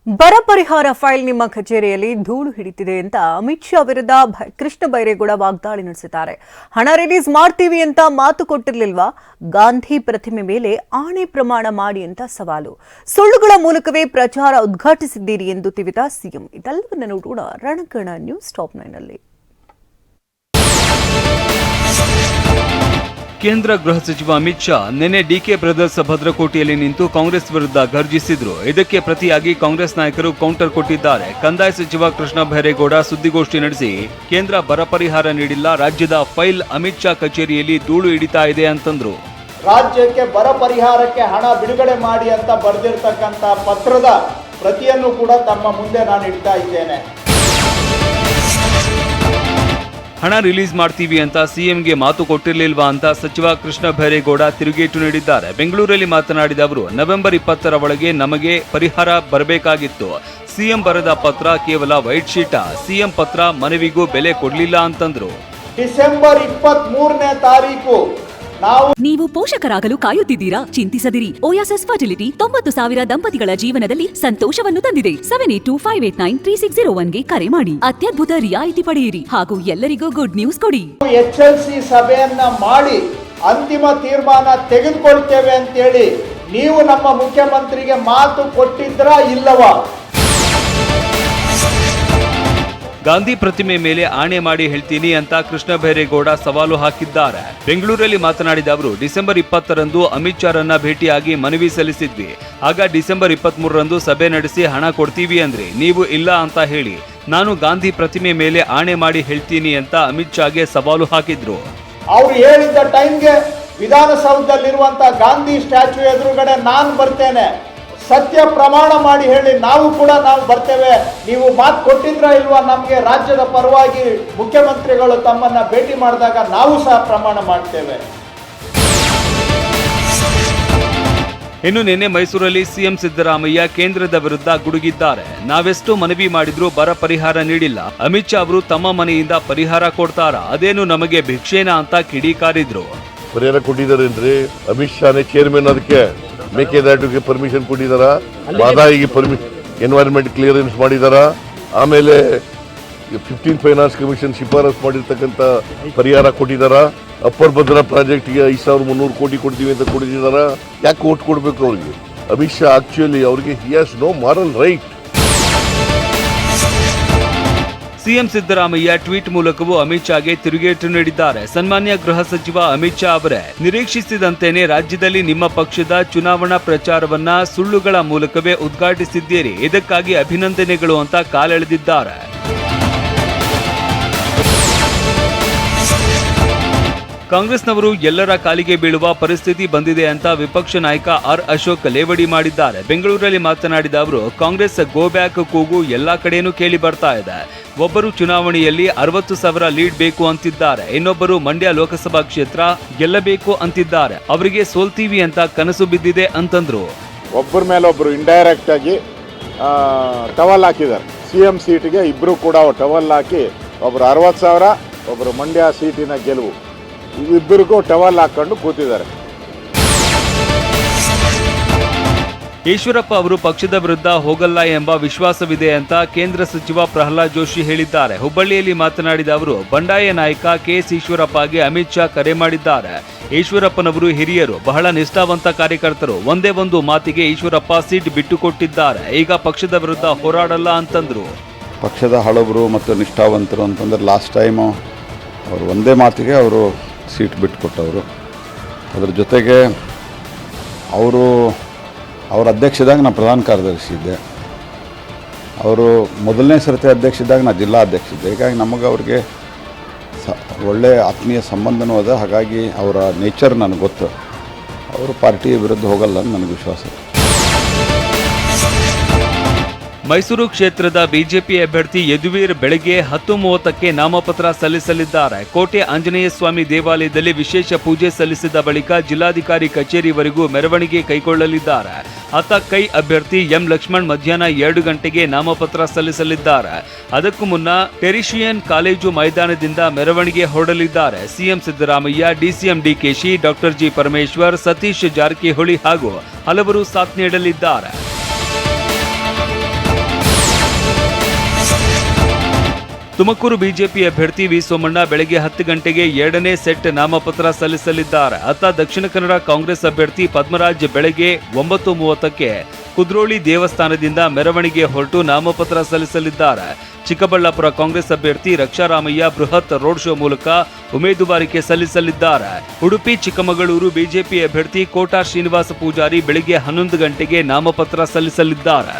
ಬರ ಪರಿಹಾರ ಫೈಲ್ ನಿಮ್ಮ ಕಚೇರಿಯಲ್ಲಿ ಧೂಳು ಹಿಡಿತಿದೆ ಅಂತ ಅಮಿತ್ ಶಾ ವಿರುದ್ಧ ಕೃಷ್ಣ ಬೈರೇಗೌಡ ವಾಗ್ದಾಳಿ ನಡೆಸಿದ್ದಾರೆ. ಹಣ ರಿಲೀಸ್ ಮಾಡ್ತೀವಿ ಅಂತ ಮಾತು ಕೊಟ್ಟಿರಲಿಲ್ವಾ? ಗಾಂಧಿ ಪ್ರತಿಮೆ ಮೇಲೆ ಆಣೆ ಪ್ರಮಾಣ ಮಾಡಿ ಅಂತ ಸವಾಲು. ಸುಳ್ಳುಗಳ ಮೂಲಕವೇ ಪ್ರಚಾರ ಉದ್ಘಾಟಿಸಿದ್ದೀರಿ ಎಂದು ತಿವಿದ ಸಿಎಂ. ಇದೆಲ್ಲವನ್ನ ನೋಡೋಣ ರಣಕಣ ನ್ಯೂಸ್ ಟಾಪ್ 9 ನಲ್ಲಿ. ಕೇಂದ್ರ ಗೃಹ ಸಚಿವ ಅಮಿತ್ ಶಾ ನಿನ್ನೆ ಡಿಕೆ ಬ್ರದರ್ಸ್ ಭದ್ರಕೋಟೆಯಲ್ಲಿ ನಿಂತು ಕಾಂಗ್ರೆಸ್ ವಿರುದ್ಧ ಗರ್ಜಿಸಿದ್ರು. ಇದಕ್ಕೆ ಪ್ರತಿಯಾಗಿ ಕಾಂಗ್ರೆಸ್ ನಾಯಕರು ಕೌಂಟರ್ ಕೊಟ್ಟಿದ್ದಾರೆ. ಕಂದಾಯ ಸಚಿವ ಕೃಷ್ಣ ಬೈರೇಗೌಡ ಸುದ್ದಿಗೋಷ್ಠಿ ನಡೆಸಿ ಕೇಂದ್ರ ಬರ ಪರಿಹಾರ ನೀಡಿಲ್ಲ, ರಾಜ್ಯದ ಫೈಲ್ ಅಮಿತ್ ಶಾ ಕಚೇರಿಯಲ್ಲಿ ಧೂಳು ಹಿಡಿತಾ ಇದೆ ಅಂತಂದ್ರು. ರಾಜ್ಯಕ್ಕೆ ಬರ ಪರಿಹಾರಕ್ಕೆ ಹಣ ಬಿಡುಗಡೆ ಮಾಡಿ ಅಂತ ಬರೆದಿರ್ತಕ್ಕಂಥ ಪತ್ರದ ಪ್ರತಿಯನ್ನು ಕೂಡ ತಮ್ಮ ಮುಂದೆ ನಾನು ಇಡ್ತಾ ಇದ್ದೇನೆ. ಹಣ ರಿಲೀಸ್ ಮಾಡ್ತೀವಿ ಅಂತ ಸಿಎಂಗೆ ಮಾತು ಕೊಟ್ಟಿರಲಿಲ್ವಾ ಅಂತ ಸಚಿವ ಕೃಷ್ಣ ಬೈರೇಗೌಡ ತಿರುಗೇಟು ನೀಡಿದ್ದಾರೆ. ಬೆಂಗಳೂರಲ್ಲಿ ಮಾತನಾಡಿದ ಅವರು, ನವೆಂಬರ್ 20ರ ಒಳಗೆ ನಮಗೆ ಪರಿಹಾರ ಬರಬೇಕಾಗಿತ್ತು. ಸಿಎಂ ಬರೆದ ಪತ್ರ ಕೇವಲ ವೈಟ್ ಶೀಟಾ? ಸಿಎಂ ಪತ್ರ ಮನವಿಗೂ ಬೆಲೆ ಕೊಡಲಿಲ್ಲ ಅಂತಂದ್ರು. ಡಿಸೆಂಬರ್ 23ನೇ ತಾರೀಕು ನೀವು ಪೋಷಕರಾಗಲು ಕಾಯುತ್ತಿದ್ದೀರಾ? ಚಿಂತಿಸದಿರಿ. ಓಯಾಸಿಸ್ ಫರ್ಟಿಲಿಟಿ 90,000 ದಂಪತಿಗಳ ಜೀವನದಲ್ಲಿ ಸಂತೋಷವನ್ನು ತಂದಿದೆ. 7825893601ಗೆ ಕರೆ ಮಾಡಿ ಅತ್ಯದ್ಭುತ ರಿಯಾಯಿತಿ ಪಡೆಯಿರಿ ಹಾಗೂ ಎಲ್ಲರಿಗೂ ಗುಡ್ ನ್ಯೂಸ್ ಕೊಡಿ. HLC ಸಭೆಯನ್ನ ಮಾಡಿ ಅಂತಿಮ ತೀರ್ಮಾನ ತೆಗೆದುಕೊಳ್ತೇವೆ ಅಂತೇಳಿ ನೀವು ನಮ್ಮ ಮುಖ್ಯಮಂತ್ರಿಗೆ ಮಾತು ಕೊಟ್ಟಿದ್ರಾ ಇಲ್ಲವಾ? ಗಾಂಧಿ ಪ್ರತಿಮೆ ಮೇಲೆ ಆಣೆ ಮಾಡಿ ಹೇಳ್ತೀನಿ ಅಂತ ಕೃಷ್ಣ ಬೈರೇಗೌಡ ಸವಾಲು ಹಾಕಿದ್ದಾರೆ. ಬೆಂಗಳೂರಲ್ಲಿ ಮಾತನಾಡಿದ ಅವರು, ಡಿಸೆಂಬರ್ 20ರಂದು ಅಮಿತ್ ಶಾರನ್ನ ಭೇಟಿಯಾಗಿ ಮನವಿ ಸಲ್ಲಿಸಿದ್ವಿ. ಆಗ ಡಿಸೆಂಬರ್ 23ರಂದು ಸಭೆ ನಡೆಸಿ ಹಣ ಕೊಡ್ತೀವಿ ಅಂದ್ರೆ ನೀವು ಇಲ್ಲ ಅಂತ ಹೇಳಿ ನಾನು ಗಾಂಧಿ ಪ್ರತಿಮೆ ಮೇಲೆ ಆಣೆ ಮಾಡಿ ಹೇಳ್ತೀನಿ ಅಂತ ಅಮಿತ್ ಶಾಗೆ ಸವಾಲು ಹಾಕಿದ್ರು. ಅವ್ರು ಹೇಳಿದ್ದ ಟೈಮ್ಗೆ ವಿಧಾನಸೌಧದಲ್ಲಿರುವಂತ ಗಾಂಧಿ ಸ್ಟ್ಯಾಚ್ಯೂ ಎದುರುಗಡೆ ನಾನು ಬರ್ತೇನೆ, ಸತ್ಯ ಪ್ರಮಾಣ ಮಾಡಿ ಹೇಳಿ, ನಾವು ಬರ್ತೇವೆ, ನೀವು ಮಾತು ಕೊಟ್ಟಿದ್ರ ಇಲ್ವಾ ನಮಗೆ? ರಾಜ್ಯದ ಪರವಾಗಿ ಮುಖ್ಯಮಂತ್ರಿಗಳು ತಮ್ಮನ್ನ ಭೇಟಿ ಮಾಡಿದಾಗ ನಾವು ಸಹ ಪ್ರಮಾಣ ಮಾಡ್ತೇವೆ. ಇನ್ನು ನಿನ್ನೆ ಮೈಸೂರಲ್ಲಿ ಸಿಎಂ ಸಿದ್ದರಾಮಯ್ಯ ಕೇಂದ್ರದ ವಿರುದ್ಧ ಗುಡುಗಿದ್ದಾರೆ. ನಾವೆಷ್ಟು ಮನವಿ ಮಾಡಿದ್ರೂ ಬರ ಪರಿಹಾರ ನೀಡಿಲ್ಲ. ಅಮಿತ್ ಶಾ ಅವರು ತಮ್ಮ ಮನೆಯಿಂದ ಪರಿಹಾರ ಕೊಡ್ತಾರಾ? ಅದೇನು ನಮಗೆ ಭಿಕ್ಷೇನಾ ಅಂತ ಕಿಡಿಕಾರಿದ್ರು. ಪರಿಹಾರ ಕೊಟ್ಟಿದ್ದಾರೆ. ಅಮಿತ್ ಶಾನೇ ಚೇರ್ಮನ್, ಅದಕ್ಕೆ ಮೇಕೆದಾಟುಗೆ ಪರ್ಮಿಷನ್ ಕೊಟ್ಟಿದಾರ, ಮಾದಾಯಿಗೆ ಎನ್ವೈರನ್ಮೆಂಟ್ ಕ್ಲಿಯರೆನ್ಸ್ ಮಾಡಿದಾರ, ಆಮೇಲೆ 15 ಫೈನಾನ್ಸ್ ಕಮಿಷನ್ ಶಿಫಾರಸ್ ಮಾಡಿರ್ತಕ್ಕಂಥ ಪರಿಹಾರ ಕೊಟ್ಟಿದಾರ, ಅಪ್ಪರ್ ಭದ್ರಾ ಪ್ರಾಜೆಕ್ಟ್ಗೆ 5,300 ಕೋಟಿ ಕೊಡ್ತೀವಿ ಅಂತ ಕೊಟ್ಟಿದಾರ. ಯಾಕೆ ಓಟ್ ಕೊಡ್ಬೇಕು ಅವ್ರಿಗೆ? ಅಮಿತ್ ಶಾ ಆಕ್ಚುಲಿ ಅವ್ರಿಗೆ he has no moral right. CM Siddaramaiah tweet ಮೂಲಕವೂ ಅಮಿತ್ ಶಾಗೆ ತಿರುಗೇಟು ನೀಡಿದ್ದಾರೆ. ಸನ್ಮಾನ್ಯ ಗೃಹ ಸಚಿವ ಅಮಿತ್ ಶಾ ಅವರೇ, ನಿರೀಕ್ಷಿಸಿದಂತೆಯೇ ರಾಜ್ಯದಲ್ಲಿ ನಿಮ್ಮ ಪಕ್ಷದ ಚುನಾವಣಾ ಪ್ರಚಾರವನ್ನ ಸುಳ್ಳುಗಳ ಮೂಲಕವೇ ಉದ್ಘಾಟಿಸಿದ್ದೀರಿ. ಇದಕ್ಕಾಗಿ ಅಭಿನಂದನೆಗಳು ಅಂತ ಕಾಲೆಳೆದಿದ್ದಾರೆ. ಕಾಂಗ್ರೆಸ್ನವರು ಎಲ್ಲರ ಕಾಲಿಗೆ ಬೀಳುವ ಪರಿಸ್ಥಿತಿ ಬಂದಿದೆ ಅಂತ ವಿಪಕ್ಷ ನಾಯಕ ಆರ್ ಅಶೋಕ್ ಲೇವಡಿ ಮಾಡಿದ್ದಾರೆ. ಬೆಂಗಳೂರಲ್ಲಿ ಮಾತನಾಡಿದ ಅವರು, ಕಾಂಗ್ರೆಸ್ ಗೋ ಬ್ಯಾಕ್ ಕೂಗು ಎಲ್ಲಾ ಕಡೆನೂ ಕೇಳಿ ಬರ್ತಾ ಇದೆ. ಒಬ್ಬರು ಚುನಾವಣೆಯಲ್ಲಿ 60,000 ಲೀಡ್ ಬೇಕು ಅಂತಿದ್ದಾರೆ, ಇನ್ನೊಬ್ಬರು ಮಂಡ್ಯ ಲೋಕಸಭಾ ಕ್ಷೇತ್ರ ಗೆಲ್ಲಬೇಕು ಅಂತಿದ್ದಾರೆ. ಅವರಿಗೆ ಸೋಲ್ತೀವಿ ಅಂತ ಕನಸು ಬಿದ್ದಿದೆ ಅಂತಂದ್ರು. ಒಬ್ಬರ ಮೇಲೆ ಒಬ್ರು ಇಂಡೈರೆಕ್ಟ್ ಆಗಿ ಟವಲ್ ಹಾಕಿದ್ದಾರೆ. ಸಿಎಂ ಸೀಟ್ಗೆ ಇಬ್ರು ಕೂಡ ಟವಲ್ ಹಾಕಿ, ಒಬ್ರು 60,000, ಒಬ್ರು ಮಂಡ್ಯ ಸೀಟಿನ ಗೆಲುವು, ಇಬ್ಬರಿಗೂ ಟವಲ್ ಹಾಕೊಂಡು ಕೂತಿದ್ದಾರೆ. ಈಶ್ವರಪ್ಪ ಅವರು ಪಕ್ಷದ ವಿರುದ್ಧ ಹೋಗಲ್ಲ ಎಂಬ ವಿಶ್ವಾಸವಿದೆ ಅಂತ ಕೇಂದ್ರ ಸಚಿವ ಪ್ರಹ್ಲಾದ್ ಜೋಶಿ ಹೇಳಿದ್ದಾರೆ. ಹುಬ್ಬಳ್ಳಿಯಲ್ಲಿ ಮಾತನಾಡಿದ ಅವರು, ಬಂಡಾಯ ನಾಯಕ ಕೆಎಸ್ ಈಶ್ವರಪ್ಪಗೆ ಅಮಿತ್ ಶಾ ಕರೆ ಮಾಡಿದ್ದಾರೆ. ಈಶ್ವರಪ್ಪನವರು ಹಿರಿಯರು, ಬಹಳ ನಿಷ್ಠಾವಂತ ಕಾರ್ಯಕರ್ತರು. ಒಂದೇ ಒಂದು ಮಾತಿಗೆ ಈಶ್ವರಪ್ಪ ಸೀಟ್ ಬಿಟ್ಟುಕೊಟ್ಟಿದ್ದಾರೆ. ಈಗ ಪಕ್ಷದ ವಿರುದ್ಧ ಹೋರಾಡಲ್ಲ ಅಂತಂದ್ರು. ಪಕ್ಷದ ಹಳಬರು ಮತ್ತು ನಿಷ್ಠಾವಂತರು ಅಂತಂದ್ರೆ ಲಾಸ್ಟ್ ಟೈಮು ಅವರು ಒಂದೇ ಮಾತಿಗೆ ಅವರು ಸೀಟ್ ಬಿಟ್ಟುಕೊಟ್ಟವರು. ಅದ್ರ ಜೊತೆಗೆ ಅವರ ಅಧ್ಯಕ್ಷದಾಗ ನಾನು ಪ್ರಧಾನ ಕಾರ್ಯದರ್ಶಿ ಇದ್ದೆ, ಅವರು ಮೊದಲನೇ ಸರತಿ ಅಧ್ಯಕ್ಷ ಇದ್ದಾಗ ನಾನು ಜಿಲ್ಲಾ ಅಧ್ಯಕ್ಷ ಇದ್ದೆ. ಹೀಗಾಗಿ ನಮಗೆ ಅವ್ರಿಗೆ ಒಳ್ಳೆಯ ಆತ್ಮೀಯ ಸಂಬಂಧನೂ ಅದ. ಹಾಗಾಗಿ ಅವರ ನೇಚರ್ ನನಗೆ ಗೊತ್ತು. ಅವರು ಪಾರ್ಟಿಯ ವಿರುದ್ಧ ಹೋಗಲ್ಲ ಅಂತ ನನಗೆ ವಿಶ್ವಾಸ. ಮೈಸೂರು ಕ್ಷೇತ್ರದ ಬಿಜೆಪಿ ಅಭ್ಯರ್ಥಿ ಯದುವೀರ್ ಬೆಳಗ್ಗೆ 10:30ಕ್ಕೆ ನಾಮಪತ್ರ ಸಲ್ಲಿಸಲಿದ್ದಾರೆ. ಕೋಟೆ ಆಂಜನೇಯ ಸ್ವಾಮಿ ದೇವಾಲಯದಲ್ಲಿ ವಿಶೇಷ ಪೂಜೆ ಸಲ್ಲಿಸಿದ ಬಳಿಕ ಜಿಲ್ಲಾಧಿಕಾರಿ ಕಚೇರಿವರೆಗೂ ಮೆರವಣಿಗೆ ಕೈಗೊಳ್ಳಲಿದ್ದಾರೆ. ಕೈ ಅಭ್ಯರ್ಥಿ ಎಂ ಲಕ್ಷ್ಮಣ್ ಮಧ್ಯಾಹ್ನ 2 ಗಂಟೆಗೆ ನಾಮಪತ್ರ ಸಲ್ಲಿಸಲಿದ್ದಾರೆ. ಅದಕ್ಕೂ ಮುನ್ನ ಟೆರಿಷಿಯನ್ ಕಾಲೇಜು ಮೈದಾನದಿಂದ ಮೆರವಣಿಗೆ ಹೊರಡಲಿದ್ದಾರೆ. CM Siddaramaiah, DCM DKShi, doctor G Parameshwar, Satish Jarkiholi ಹಾಗೂ ಹಲವರು ಸಾಥ್ ನೀಡಲಿದ್ದಾರೆ. ತುಮಕೂರು ಬಿಜೆಪಿ ಅಭ್ಯರ್ಥಿ ವಿ ಸೋಮಣ್ಣ ಬೆಳಗ್ಗೆ 10 ಗಂಟೆಗೆ 2ನೇ ಸೆಟ್ ನಾಮಪತ್ರ ಸಲ್ಲಿಸಲಿದ್ದಾರೆ. ಅತ್ತ ದಕ್ಷಿಣ ಕನ್ನಡ ಕಾಂಗ್ರೆಸ್ ಅಭ್ಯರ್ಥಿ ಪದ್ಮರಾಜ್ ಬೆಳಗ್ಗೆ 9:30ಕ್ಕೆ ಕುದ್ರೋಳಿ ದೇವಸ್ಥಾನದಿಂದ ಮೆರವಣಿಗೆ ಹೊರಟು ನಾಮಪತ್ರ ಸಲ್ಲಿಸಲಿದ್ದಾರೆ. ಚಿಕ್ಕಬಳ್ಳಾಪುರ ಕಾಂಗ್ರೆಸ್ ಅಭ್ಯರ್ಥಿ ರಕ್ಷಾರಾಮಯ್ಯ ಬೃಹತ್ ರೋಡ್ ಶೋ ಮೂಲಕ ಉಮೇದುವಾರಿಕೆ ಸಲ್ಲಿಸಲಿದ್ದಾರೆ. ಉಡುಪಿ ಚಿಕ್ಕಮಗಳೂರು ಬಿಜೆಪಿ ಅಭ್ಯರ್ಥಿ ಕೋಟಾ ಶ್ರೀನಿವಾಸ ಪೂಜಾರಿ ಬೆಳಗ್ಗೆ 11 ಗಂಟೆಗೆ ನಾಮಪತ್ರ ಸಲ್ಲಿಸಲಿದ್ದಾರೆ.